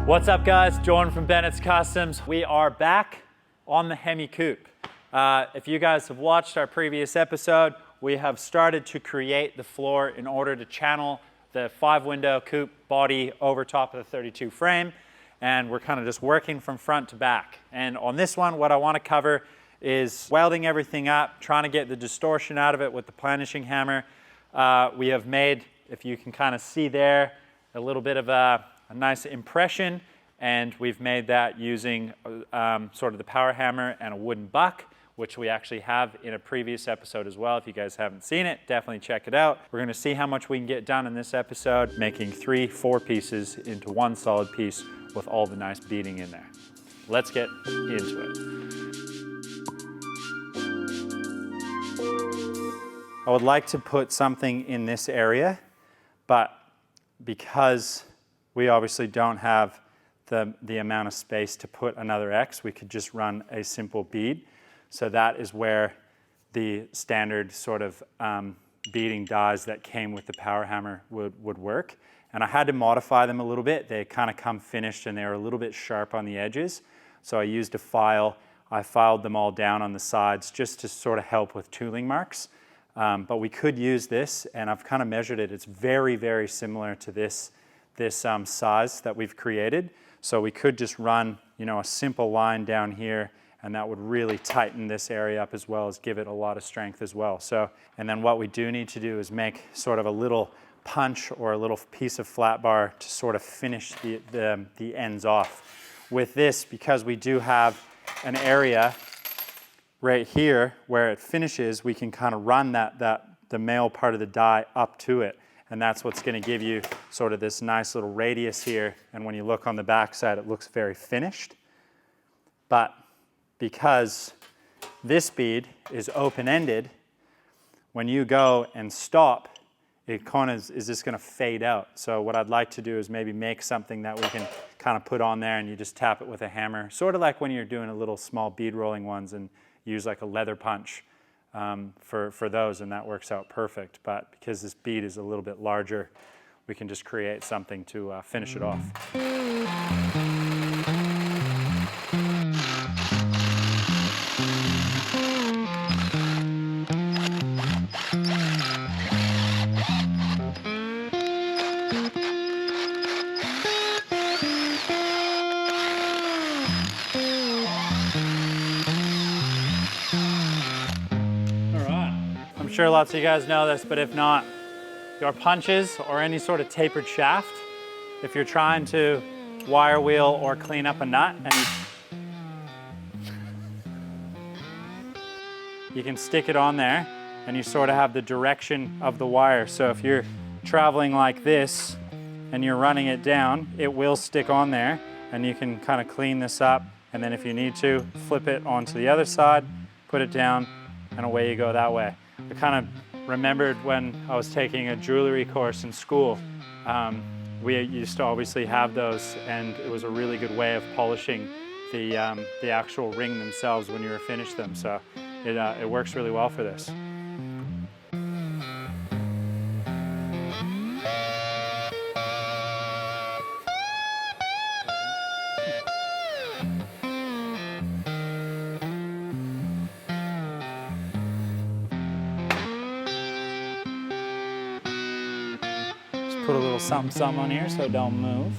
What's up guys, Jordan from Bennett's Customs. We are back on the Hemi Coupe. If you guys have watched our previous episode, we have started to create the floor in order to channel the 5-window coupe body over top of the 32 frame. And we're kind of just working from front to back. And on this one, what I want to cover is welding everything up, trying to get the distortion out of it with the planishing hammer. We have made, if you can kind of see there, a little bit of a nice impression, and we've made that using sort of the power hammer and a wooden buck, which we actually have in a previous episode as well. If you guys haven't seen it, definitely check it out. We're gonna see how much we can get done in this episode, making 3-4 pieces into one solid piece with all the nice beading in there. Let's get into it. I would like to put something in this area, but because we obviously don't have the amount of space to put another X, we could just run a simple bead. So that is where the standard sort of beading dies that came with the power hammer would work. And I had to modify them a little bit. They kind of come finished and they were a little bit sharp on the edges. So I used a file. I filed them all down on the sides just to sort of help with tooling marks. But we could use this, and I've kind of measured it. It's very, very similar to this size that we've created. So we could just run, you know, a simple line down here, and that would really tighten this area up as well as give it a lot of strength as well. So, and then what we do need to do is make sort of a little punch or a little piece of flat bar to sort of finish the ends off. With this, because we do have an area right here where it finishes, we can kind of run the male part of the die up to it. And that's what's going to give you sort of this nice little radius here. And when you look on the back side, it looks very finished. But because this bead is open-ended, when you go and stop, it kind of is just going to fade out. So what I'd like to do is maybe make something that we can kind of put on there, and you just tap it with a hammer, sort of like when you're doing a little small bead rolling ones, and use like a leather punch for those, and that works out perfect. But because this bead is a little bit larger, we can just create something to finish it off. I'm sure lots of you guys know this, but if not, your punches or any sort of tapered shaft, if you're trying to wire wheel or clean up a nut, and you can stick it on there and you sort of have the direction of the wire. So if you're traveling like this and you're running it down, it will stick on there, and you can kind of clean this up, and then if you need to, flip it onto the other side, put it down, and away you go that way. I kind of remembered when I was taking a jewelry course in school. We used to obviously have those, and it was a really good way of polishing the actual ring themselves when you were finished them. So it works really well for this. Put a little something on here so it don't move.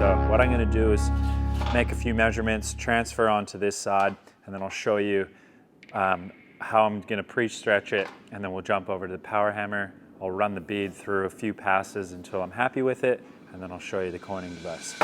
So what I'm going to do is make a few measurements, transfer onto this side, and then I'll show you how I'm going to pre-stretch it, and then we'll jump over to the power hammer. I'll run the bead through a few passes until I'm happy with it, and then I'll show you the coining device.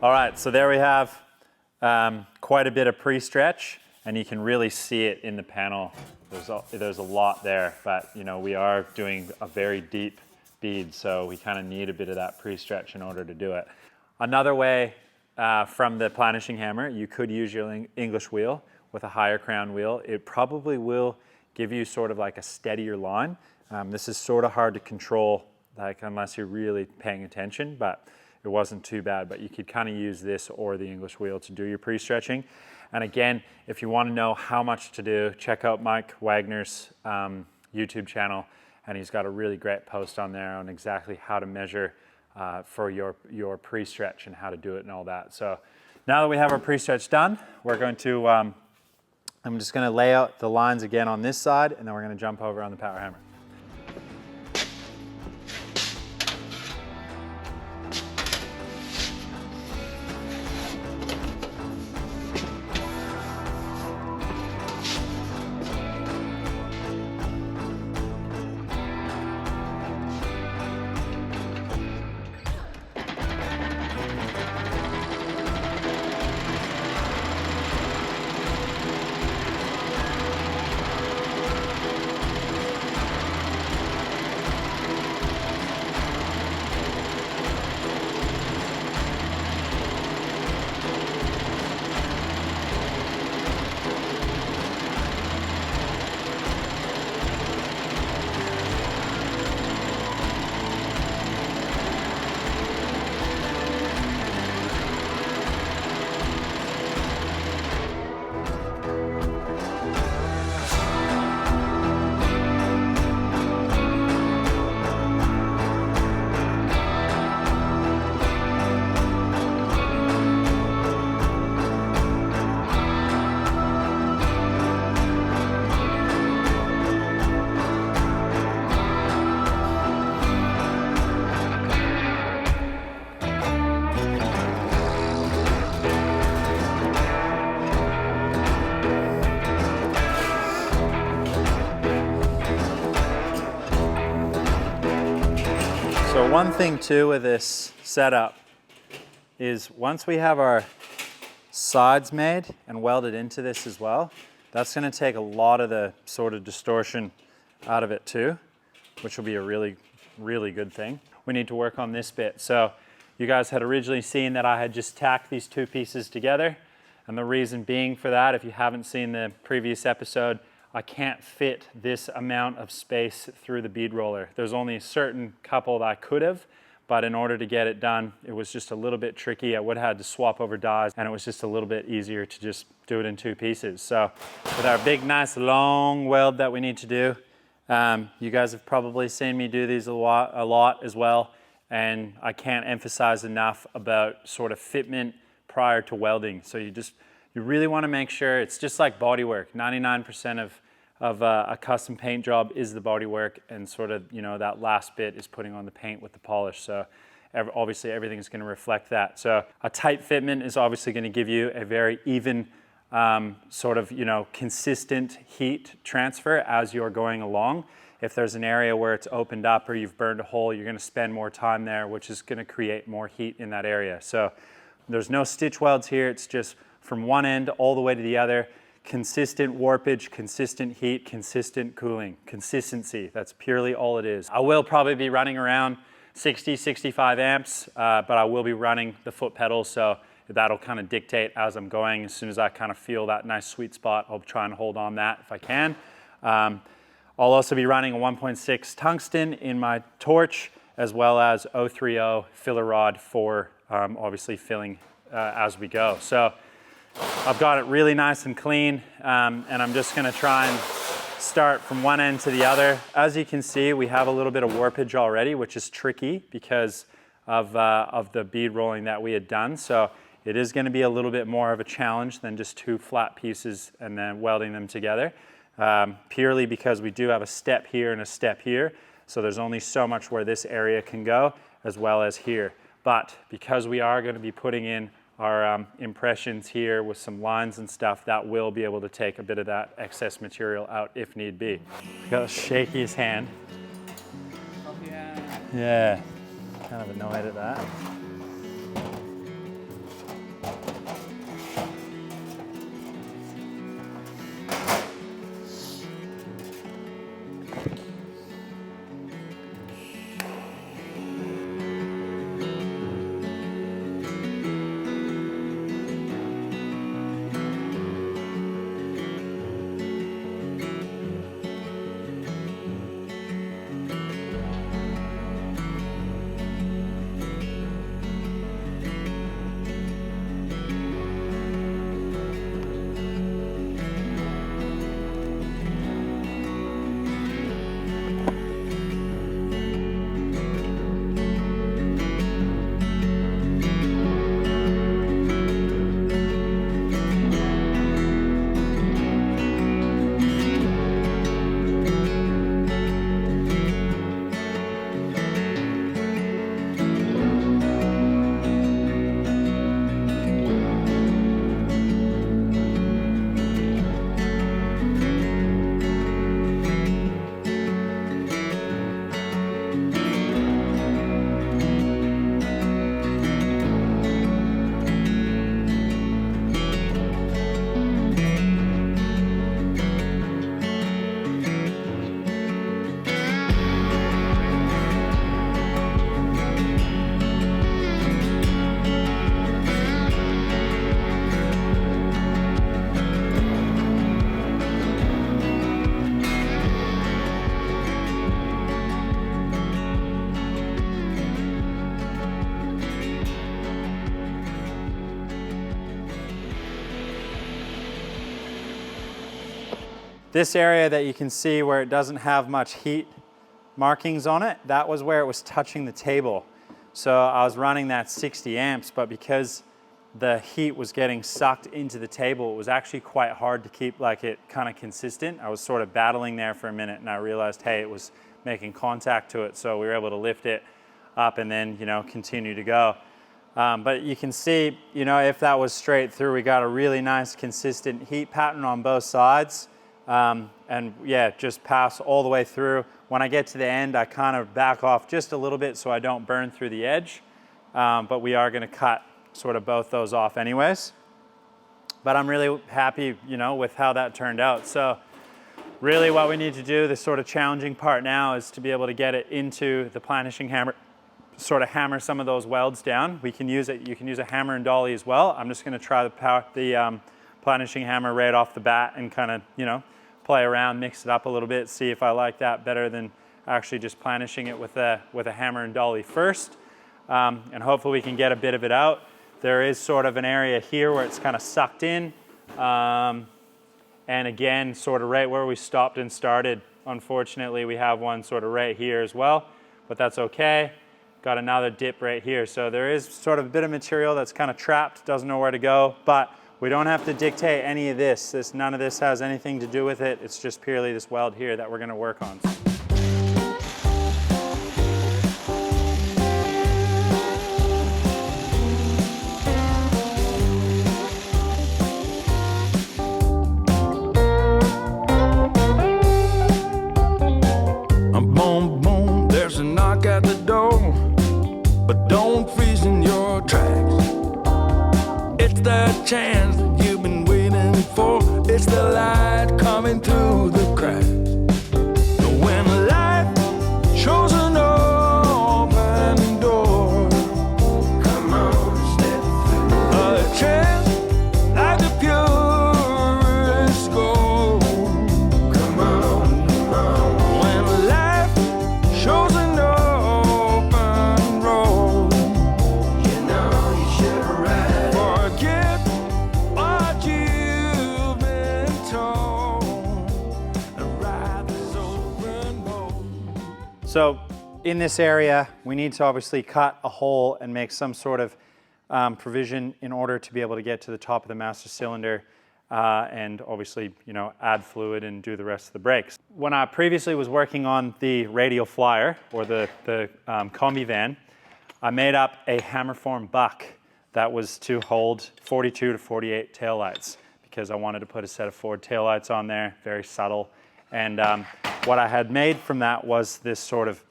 All right, so there we have quite a bit of pre-stretch, and you can really see it in the panel. There's a lot there, but you know, we are doing a very deep bead, so we kind of need a bit of that pre-stretch in order to do it. Another way from the planishing hammer, you could use your English wheel with a higher crown wheel. It probably will give you sort of like a steadier line. This is sort of hard to control, like unless you're really paying attention, but it wasn't too bad. But you could kind of use this or the English wheel to do your pre-stretching. And again, if you want to know how much to do, check out Mike Wagner's YouTube channel, and he's got a really great post on there on exactly how to measure for your pre-stretch and how to do it and all that. So now that we have our pre-stretch done, we're going to, I'm just going to lay out the lines again on this side, and then we're going to jump over on the power hammer. So one thing too with this setup is once we have our sides made and welded into this as well, that's going to take a lot of the sort of distortion out of it too, which will be a really, really good thing. We need to work on this bit. So you guys had originally seen that I had just tacked these two pieces together, and the reason being for that, if you haven't seen the previous episode, I can't fit this amount of space through the bead roller. There's only a certain couple that I could have, but in order to get it done, it was just a little bit tricky. I would have had to swap over dies, and it was just a little bit easier to just do it in two pieces. So with our big, nice, long weld that we need to do, you guys have probably seen me do these a lot as well, and I can't emphasize enough about sort of fitment prior to welding. So you really want to make sure it's just like body work. 99% of a custom paint job is the body work, and sort of, you know, that last bit is putting on the paint with the polish. So obviously everything is going to reflect that. So a tight fitment is obviously going to give you a very even sort of, you know, consistent heat transfer as you're going along. If there's an area where it's opened up or you've burned a hole, you're going to spend more time there, which is going to create more heat in that area. So There's no stitch welds here. It's just from one end all the way to the other. Consistent warpage, consistent heat, consistent cooling, consistency. That's purely all it is. I will probably be running around 60, 65 amps, but I will be running the foot pedals, so that'll kind of dictate as I'm going. As soon as I kind of feel that nice sweet spot, I'll try and hold on that if I can. I'll also be running a 1.6 tungsten in my torch, as well as 030 filler rod for obviously filling as we go. So I've got it really nice and clean, and I'm just gonna try and start from one end to the other. As you can see, we have a little bit of warpage already, which is tricky because of the bead rolling that we had done. So it is gonna be a little bit more of a challenge than just two flat pieces and then welding them together, purely because we do have a step here and a step here. So there's only so much where this area can go, as well as here. But because we are gonna be putting in our impressions here with some lines and stuff, that will be able to take a bit of that excess material out if need be. Got to shake his hand. Yeah, kind of annoyed at that. This area that you can see where it doesn't have much heat markings on it, that was where it was touching the table. So I was running that 60 amps, but because the heat was getting sucked into the table, it was actually quite hard to keep like it kind of consistent. I was sort of battling there for a minute and I realized, hey, it was making contact to it. So we were able to lift it up and then, you know, continue to go. But you can see, you know, if that was straight through, we got a really nice consistent heat pattern on both sides. And yeah, just pass all the way through. When I get to the end, I kind of back off just a little bit so I don't burn through the edge. But we are gonna cut sort of both those off anyways. But I'm really happy, you know, with how that turned out. So really what we need to do, the sort of challenging part now, is to be able to get it into the planishing hammer, sort of hammer some of those welds down. We can use it, you can use a hammer and dolly as well. I'm just gonna try the planishing hammer right off the bat and kind of, you know, play around, mix it up a little bit, see if I like that better than actually just planishing it with a hammer and dolly first. And hopefully we can get a bit of it out. There is sort of an area here where it's kind of sucked in. And again, sort of right where we stopped and started. Unfortunately, we have one sort of right here as well, but that's okay. Got another dip right here. So there is sort of a bit of material that's kind of trapped, doesn't know where to go, but we don't have to dictate any of this. None of this has anything to do with it. It's just purely this weld here that we're gonna work on. Boom, boom, there's a knock at the door, but don't freeze in your tracks. It's the chance that you've been waiting for. It's the light coming through the cracks. When life shows an open door, come on, step through. A chance like the purest gold. Come on, come on. When life shows an open road, you know you should ride. Forget what you've been told and ride this open road. So in this area, we need to obviously cut a hole and make some sort of provision in order to be able to get to the top of the master cylinder and obviously, you know, add fluid and do the rest of the brakes. When I previously was working on the radial flyer or the combi van, I made up a hammer form buck that was to hold 42 to 48 taillights because I wanted to put a set of Ford taillights on there, very subtle. And what I had made from that was this sort of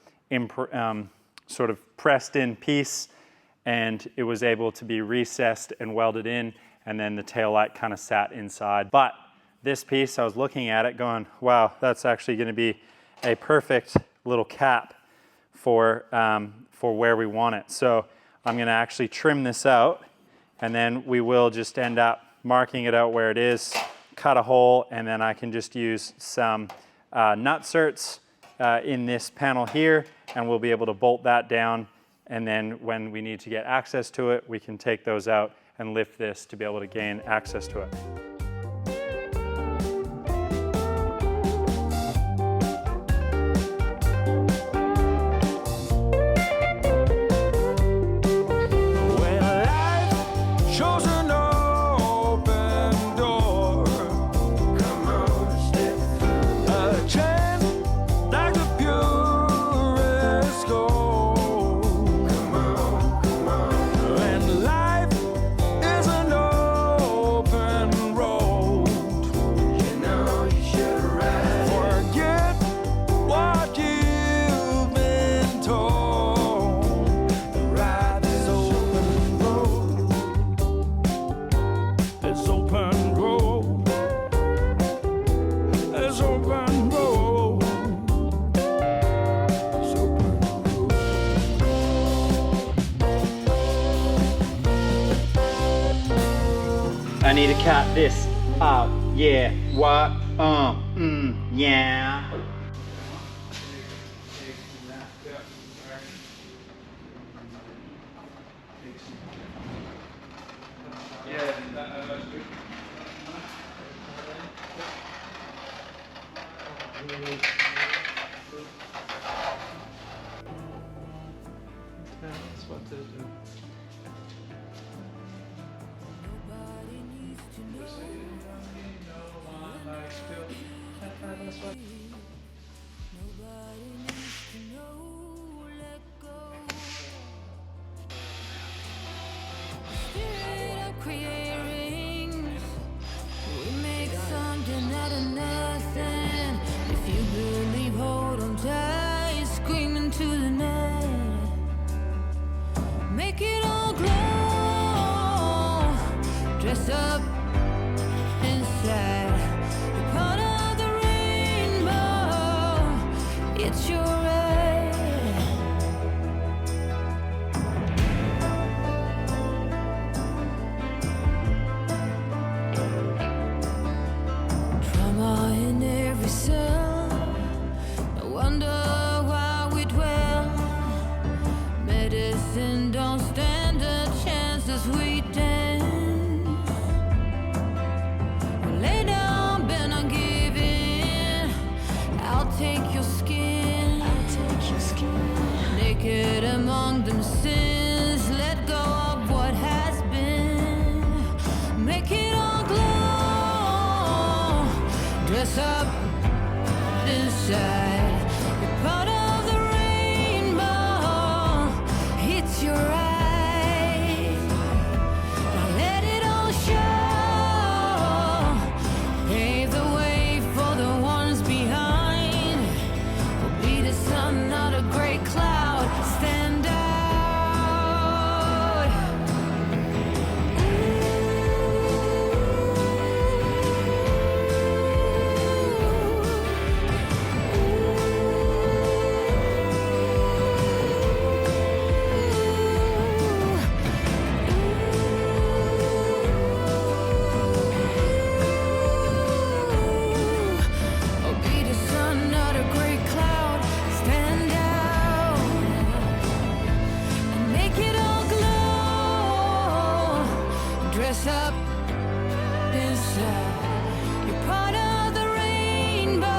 pressed in piece, and it was able to be recessed and welded in, and then the taillight kind of sat inside. But this piece, I was looking at it going, wow, that's actually going to be a perfect little cap for where we want it. So I'm going to actually trim this out, and then we will just end up marking it out where it is, cut a hole, and then I can just use some nutserts in this panel here, and we'll be able to bolt that down, and then when we need to get access to it, we can take those out and lift this to be able to gain access to it. When life shows an open door, come on, step through. A chance like the purest gold. Come on, come on. When life is an open road, you know you should ride. Forget what you've been told. Ride this open road. This open road. This open road. This open road. I need to cut this out, yeah, what, yeah. Create rings. We make something out of nothing. If you believe, hold on tight, screaming to the night. Make it all glow. Dress up inside. You're part of the rainbow. It's your right. Trauma in every cell. No wonder why we dwell. Medicine don't stand a chance as we dance. Lay down, bend on giving. I'll take your skin. dress up inside. You're part of the rainbow.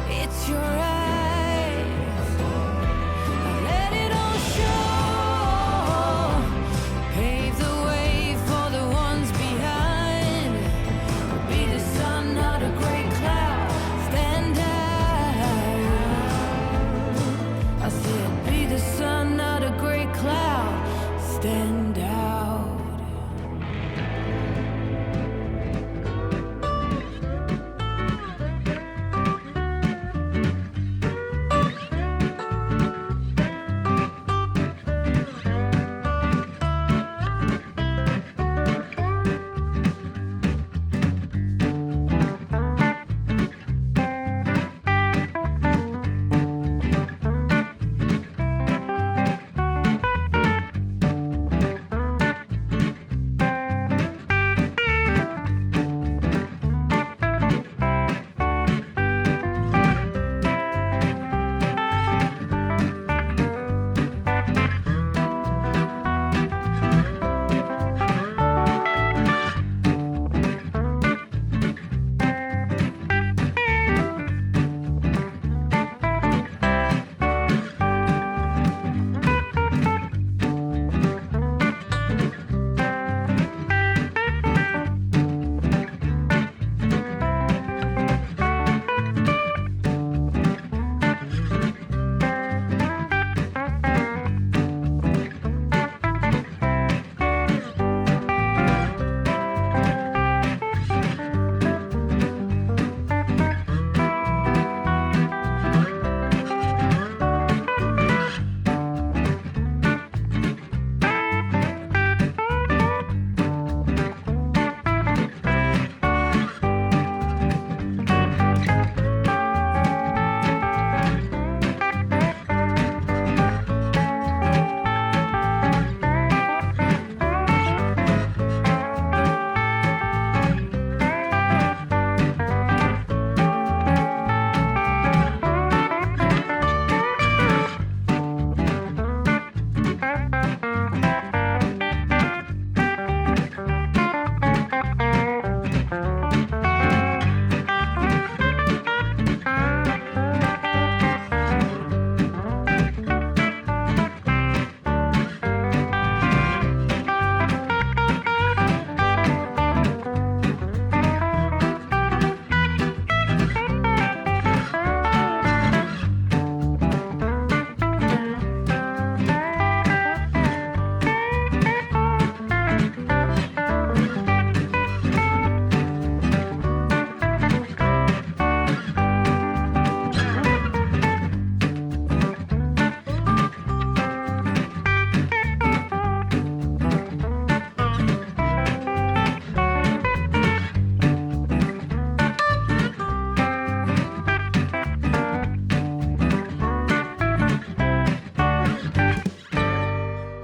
It's your eyes. Let it all show. Pave the way for the ones behind. Be the sun, not a gray cloud. Stand out. I said, be the sun, not a gray cloud. Stand out.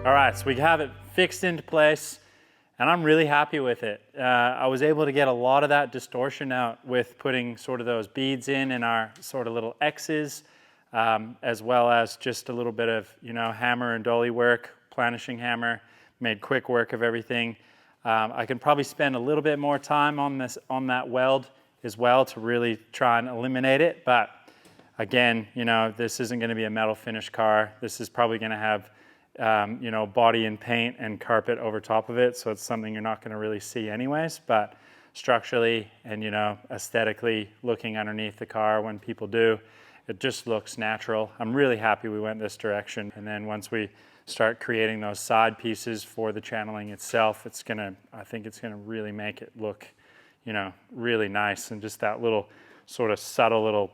All right, so we have it fixed into place, and I'm really happy with it. I was able to get a lot of that distortion out with putting sort of those beads in our sort of little X's, as well as just a little bit of, you know, hammer and dolly work, planishing hammer, made quick work of everything. I can probably spend a little bit more time on that weld as well to really try and eliminate it. But again, you know, this isn't going to be a metal finish car. This is probably going to have, you know, body and paint and carpet over top of it. So it's something you're not going to really see anyways. But structurally and, you know, aesthetically looking underneath the car when people do, it just looks natural. I'm really happy we went this direction. And then once we start creating those side pieces for the channeling itself, I think it's gonna really make it look, you know, really nice. And just that little sort of subtle little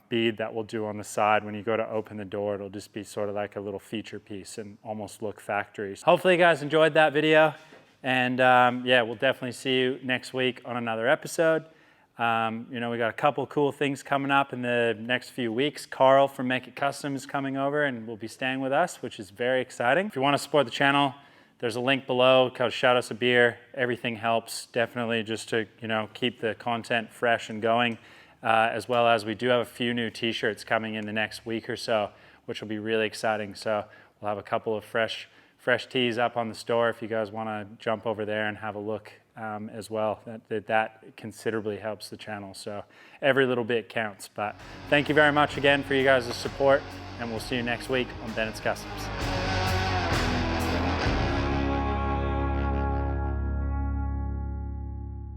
bead that we'll do on the side when you go to open the door, it'll just be sort of like a little feature piece and almost look factory. Hopefully you guys enjoyed that video. And yeah, we'll definitely see you next week on another episode. You know, we got a couple cool things coming up in the next few weeks. Carl from Make It Custom is coming over and will be staying with us, which is very exciting. If you want to support the channel, there's a link below called Shout Us a Beer. Everything helps, definitely, just to, you know, keep the content fresh and going, as well as we do have a few new t-shirts coming in the next week or so, which will be really exciting. So we'll have a couple of fresh fresh tees up on the store if you guys want to jump over there and have a look as well. That considerably helps the channel. So every little bit counts. But thank you very much again for you guys' support, and we'll see you next week on Bennett's Customs.